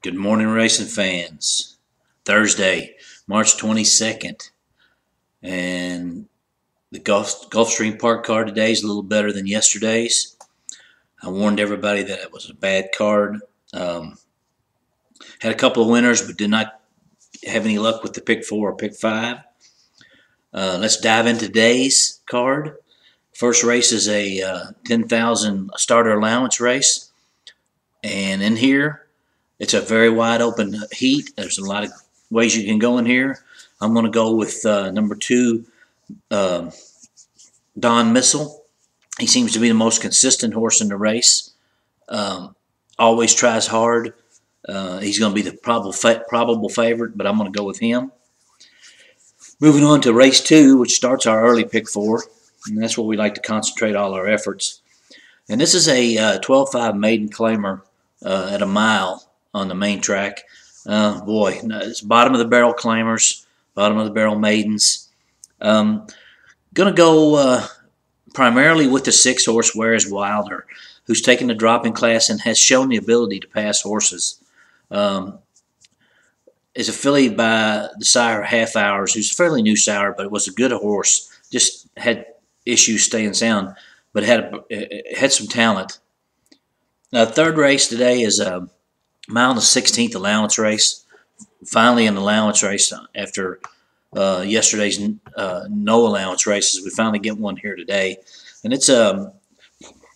Good morning, racing fans. Thursday, March 22nd. And the Gulfstream Park card today is a little better than yesterday's. I warned everybody that it was a bad card. Had a couple of winners, but did not have any luck with the pick 4 or pick 5. Let's dive into today's card. First race is a 10,000 starter allowance race. And in here, it's a very wide open heat. There's a lot of ways you can go in here. I'm going to go with number 2, Don Missile. He seems to be the most consistent horse in the race. Always tries hard. He's going to be the probable favorite, but I'm going to go with him. Moving on to race 2, which starts our early pick 4. And that's where we like to concentrate all our efforts. And this is a 12.5 maiden claimer at a mile on the main track. Boy, it's bottom of the barrel claimers, bottom of the barrel maidens. Going to go primarily with the 6 horse Where's Wilder, who's taken the drop in class and has shown the ability to pass horses. Is a filly by the sire Half Hours, who's a fairly new sire, but was a good horse. Just had issues staying sound, but had some talent. Now, the third race today is a mile and the 16th allowance race. Finally, an allowance race after yesterday's no allowance races. We finally get one here today, and it's no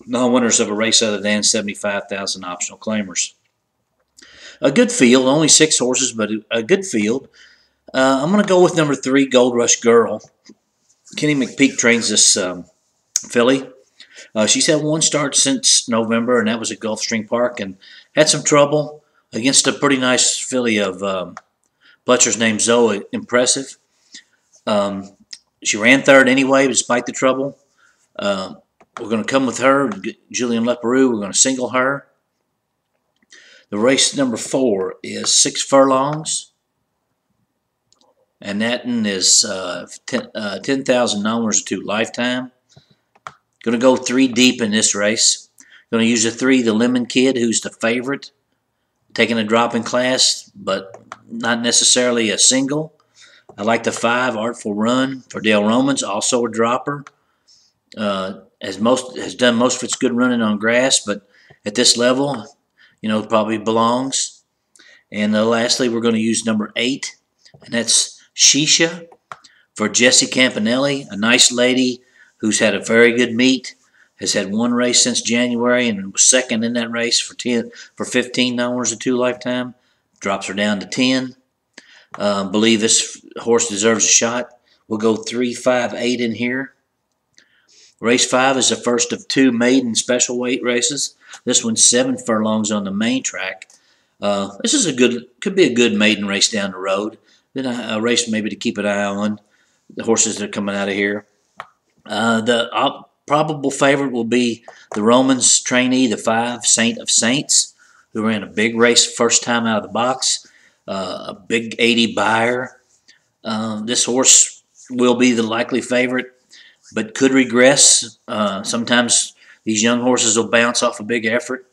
winners of a race other than 75,000 optional claimers. A good field, only 6 horses, but a good field. I'm going to go with number 3, Gold Rush Girl. Kenny McPeak trains this filly. She's had 1 start since November, and that was at Gulfstream Park, and had some trouble against a pretty nice filly of Butcher's named Zoe. Impressive. She ran 3rd anyway, despite the trouble. We're going to come with her, Julian Leperoux. We're going to single her. The race number 4 is 6 furlongs, and that one is 10,000 numbers to lifetime. Going to go 3 deep in this race. Going to use the 3, the Lemon Kid, who's the favorite, taking a drop in class, but not necessarily a single. I like the 5, Artful Run for Dale Romans, also a dropper. Has done most of its good running on grass, but at this level, probably belongs. And lastly, we're going to use number 8, and that's Shisha for Jesse Campanelli, a nice lady who's had a very good meet, has had 1 race since January, and was 2nd in that race for $15 a 2 lifetime. Drops her down to 10. Believe this horse deserves a shot. We'll go 3, 5, 8 in here. Race 5 is the first of 2 maiden special weight races. This one's 7 furlongs on the main track. This is could be a good maiden race down the road. Then a race maybe to keep an eye on the horses that are coming out of here. The probable favorite will be the Romans trainee, the 5, Saint of Saints, who ran a big race first time out of the box. A big 80 buyer. This horse will be the likely favorite, but could regress. Sometimes these young horses will bounce off a big effort.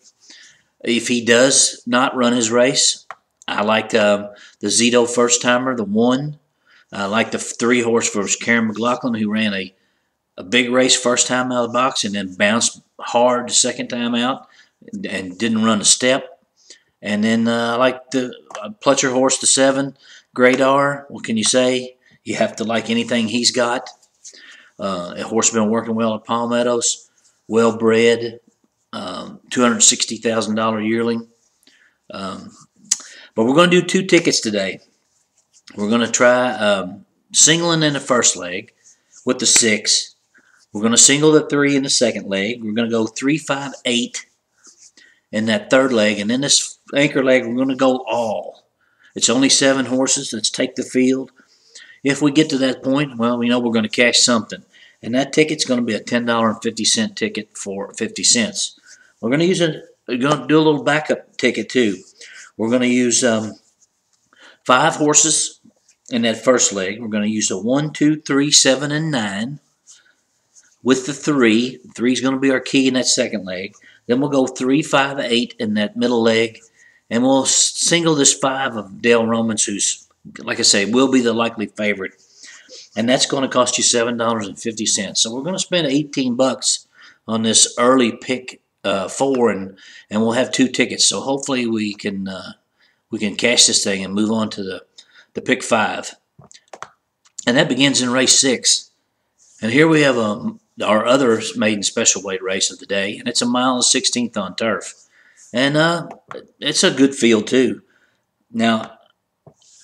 If he does not run his race, I like the Zito first-timer, the 1. I like the 3 horse for Karen McLaughlin, who ran a big race first time out of the box and then bounced hard the second time out and didn't run a step. And then I like the Pletcher horse, the 7, Great R. What can you say? You have to like anything he's got. A horse been working well at Palmettos, well bred, $260,000 yearling. But we're going to do 2 tickets today. We're going to try singling in the first leg with the 6. We're going to single the 3 in the second leg. We're going to go 3, 5, 8 in that third leg. And in this anchor leg, we're going to go all. It's only 7 horses. Let's take the field. If we get to that point, well, we know we're going to cash something. And that ticket's going to be a $10.50 ticket for 50 cents. We're going to do a little backup ticket too. We're going to use 5 horses in that first leg. We're going to use a 1, 2, 3, 7, and 9. With the 3. 3 is going to be our key in that second leg. Then we'll go 3, 5, 8 in that middle leg. And we'll single this 5 of Dale Romans, who's, like I say, will be the likely favorite. And that's going to cost you $7.50. So we're going to spend $18 on this early pick 4, and we'll have 2 tickets. So hopefully we can cash this thing and move on to the pick 5. And that begins in race 6. And here we have our other maiden special weight race of the day, and it's a mile and 16th on turf. And it's a good field too. Now,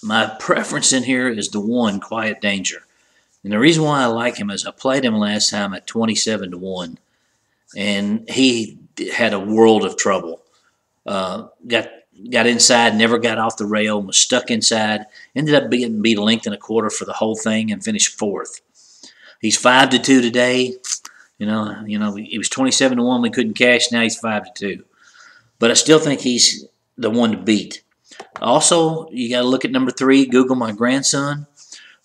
my preference in here is the 1, Quiet Danger. And the reason why I like him is I played him last time at 27-1, and he had a world of trouble. Got inside, never got off the rail, was stuck inside. Ended up being beat a length and a quarter for the whole thing, and finished 4th. He's 5-2 today. He was 27-1. We couldn't cash. Now he's 5-2. But I still think he's the one to beat. Also, you got to look at number 3, Google My Grandson,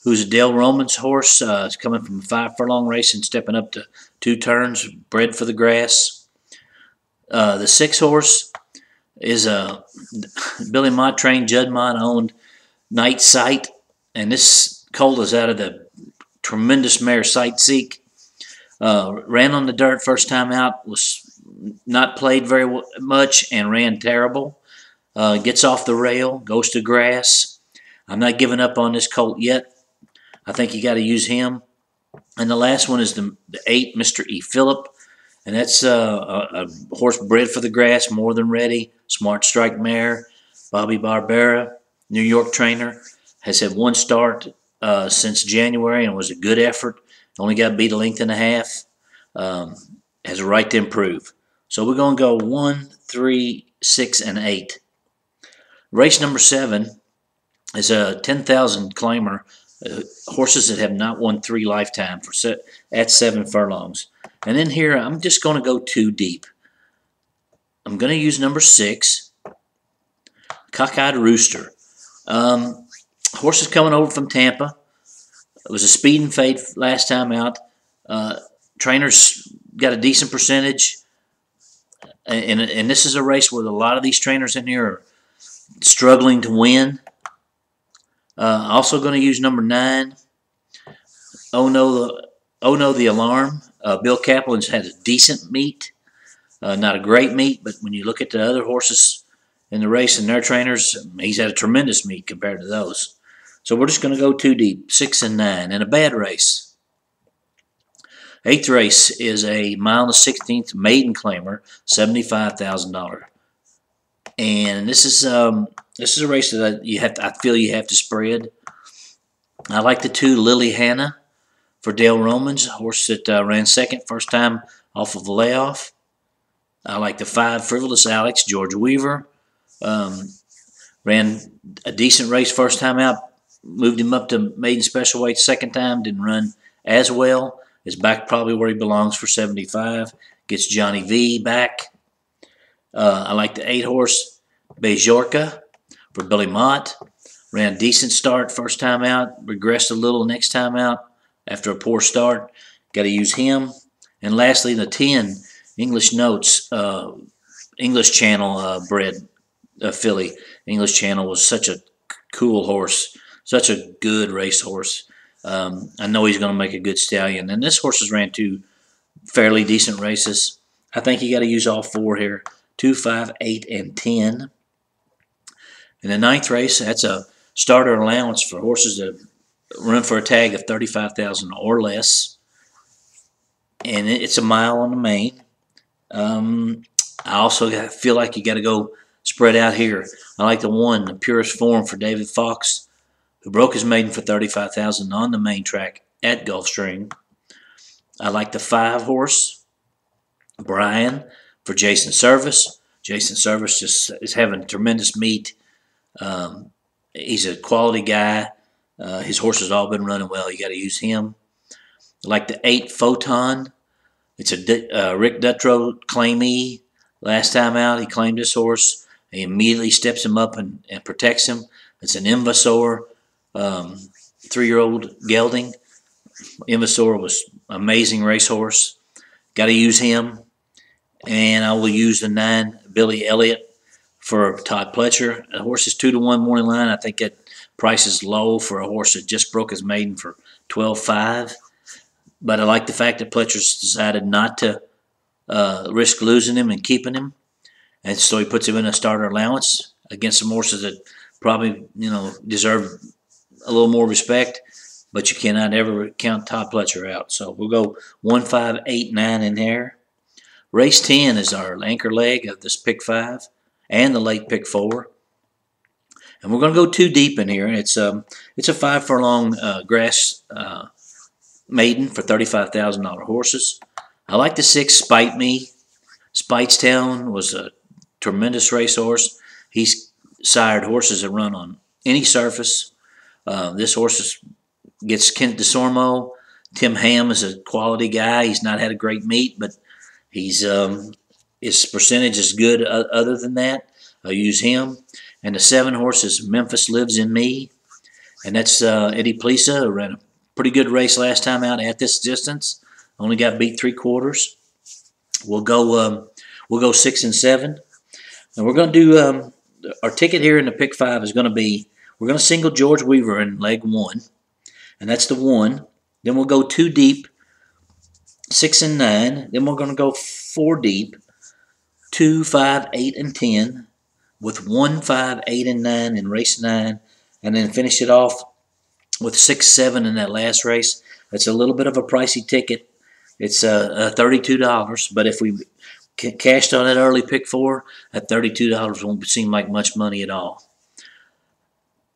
who's a Dale Romans horse. He's coming from a 5 furlong race and stepping up to 2 turns, bred for the grass. The 6 horse is a Billy Mott trained, Judd Mott owned Night Sight, and this colt is out of the tremendous mare Sight Seek. Ran on the dirt first time out, was not played very much, and ran terrible. Gets off the rail, goes to grass. I'm not giving up on this colt yet. I think you got to use him. And the last one is the 8, Mr. E. Phillip. And that's a horse bred for the grass, more than ready. Smart strike mare. Bobby Barbera, New York trainer, has had 1 start since January and was a good effort. Only got beat a length and a half. Has a right to improve. So we're going to go 1, 3, 6, and 8. Race number 7 is a 10,000 claimer. Horses that have not won 3 lifetime at 7 furlongs. And then here, I'm just going to go 2 deep. I'm going to use number 6, Cockeyed Rooster. Horse is coming over from Tampa. It was a speed and fade last time out. Trainers got a decent percentage. And this is a race where a lot of these trainers in here are struggling to win. Also going to use number 9, Oh No the Alarm. Bill Kaplan's had a decent meet. Not a great meet, but when you look at the other horses in the race and their trainers, he's had a tremendous meet compared to those. So we're just going to go 2 deep, 6 and 9, and a bad race. 8th race is a mile and 16th maiden claimer, $75,000. And this is a race that I feel you have to spread. I like the 2, Lily Hannah for Dale Romans, a horse that ran 2nd first time off of a layoff. I like the 5, Frivolous Alex, George Weaver. Ran a decent race first time out. Moved him up to maiden special weight 2nd time. Didn't run as well. Is back probably where he belongs for 75. Gets Johnny V back. I like the 8 horse, Bajorka for Billy Mott. Ran a decent start first time out. Regressed a little next time out after a poor start. Got to use him. And lastly, the 10, English Notes, English Channel bred filly. English Channel was such a cool horse. Such a good race horse. I know he's going to make a good stallion. And this horse has ran 2 fairly decent races. I think you got to use all 4 here. 2, 5, 8, and 10. In the 9th race, that's a starter allowance for horses that run for a tag of $35,000 or less. And it's a mile on the main. I also feel like you got to go spread out here. I like the 1, the Purest Form for David Fox, who broke his maiden for $35,000 on the main track at Gulfstream. I like the 5 horse, Brian, for Jason Service. Jason Service just is having a tremendous meet. He's a quality guy. His horses all been running well. You got to use him. I like the 8 Photon. It's a Rick Dutrow claimee. Last time out, he claimed this horse. He immediately steps him up and protects him. It's an Invasor, 3-year-old gelding. Invasor was an amazing racehorse. Got to use him. And I will use the 9, Billy Elliott for Todd Pletcher. The horse is 2-to-1 morning line. I think that price is low for a horse that just broke his maiden for 12.5. But I like the fact that Pletcher's decided not to risk losing him and keeping him, and so he puts him in a starter allowance against some horses that probably deserve a little more respect. But you cannot ever count Todd Pletcher out. So we'll go 1, 5, 8, 9 in there. Race 10 is our anchor leg of this pick 5 and the late pick 4. And we're going to go 2 deep in here. It's a 5 furlong grass maiden for $35,000 horses. I like the 6 Spite Me. Spitestown was a tremendous racehorse. He's sired horses that run on any surface. This horse gets Kent DeSormo. Tim Ham is a quality guy. He's not had a great meet, but he's his percentage is good. Other than that, I'll use him. And the 7 horses, Memphis Lives in Me, and that's Eddie Plisa, who ran a pretty good race last time out at this distance. Only got beat 3/4. We'll go 6 and 7, and we're going to do our ticket here in the pick 5 is going to be, we're going to single George Weaver in leg 1, and that's the 1. Then we'll go 2 deep, 6 and 9. Then we're going to go 4 deep, 2, 5, 8, and 10, with 1, 5, 8, and 9 in race 9, and then finish it off with 6, 7 in that last race. It's a little bit of a pricey ticket. It's $32, but if we cashed on that early pick 4, that $32 won't seem like much money at all.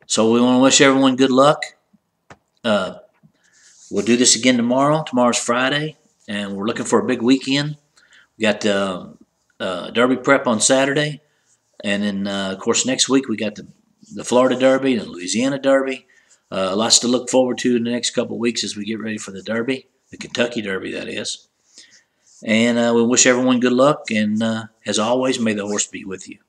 So we want to wish everyone good luck. We'll do this again tomorrow. Tomorrow's Friday, and we're looking for a big weekend. We got Derby prep on Saturday, and then of course next week we got the Florida Derby and the Louisiana Derby. Lots to look forward to in the next couple of weeks as we get ready for the Derby, the Kentucky Derby, that is. And we wish everyone good luck, and as always, may the horse be with you.